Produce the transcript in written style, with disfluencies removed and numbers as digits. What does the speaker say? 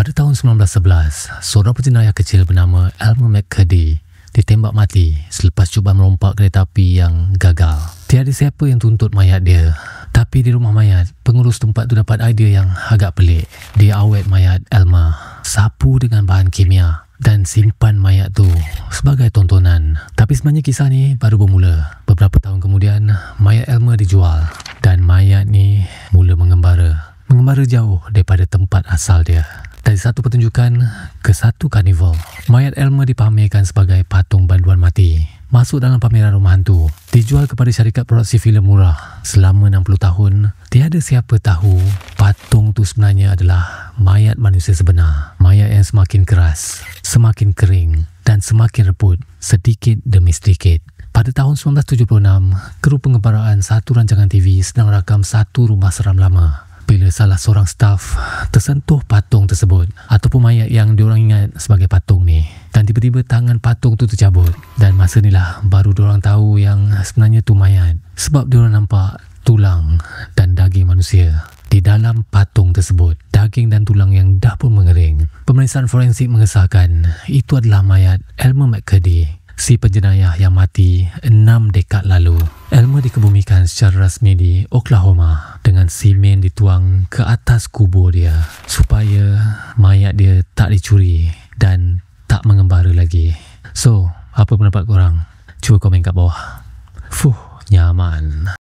Pada tahun 1911, seorang penjenayah kecil bernama Elmer McCurdy ditembak mati selepas cuba merompak kereta api yang gagal. Tiada siapa yang tuntut mayat dia. Tapi di rumah mayat, pengurus tempat tu dapat idea yang agak pelik. Dia awet mayat Elmer, sapu dengan bahan kimia dan simpan mayat tu sebagai tontonan. Tapi sebenarnya kisah ni baru bermula. Beberapa tahun kemudian, mayat Elmer dijual dan mayat ni mula mengembara jauh daripada tempat asal dia. Dari satu pertunjukan ke satu karnival, mayat Elmer dipamerkan sebagai patung banduan mati. Masuk dalam pameran rumah hantu, dijual kepada syarikat produksi filem murah. Selama 60 tahun, tiada siapa tahu patung tu sebenarnya adalah mayat manusia sebenar. Mayat yang semakin keras, semakin kering dan semakin rebut sedikit demi sedikit. Pada tahun 1976, kru pengembaraan satu rancangan TV sedang rakam satu rumah seram lama. Bila salah seorang staf tersentuh patung tersebut ataupun mayat yang diorang ingat sebagai patung ni, dan tiba-tiba tangan patung tu tercabut, dan masa inilah baru diorang tahu yang sebenarnya tu mayat, sebab diorang nampak tulang dan daging manusia di dalam patung tersebut. Daging dan tulang yang dah pun mengering. Pemeriksaan forensik mengesahkan itu adalah mayat Elmer McCurdy, si penjenayah yang mati 6 dekad lalu. Elmer dikebumikan secara rasmi di Oklahoma dengan simen dituang ke atas kubur dia supaya mayat dia tak dicuri dan tak mengembara lagi. So, apa pendapat korang? Cuba komen kat bawah. Nyaman.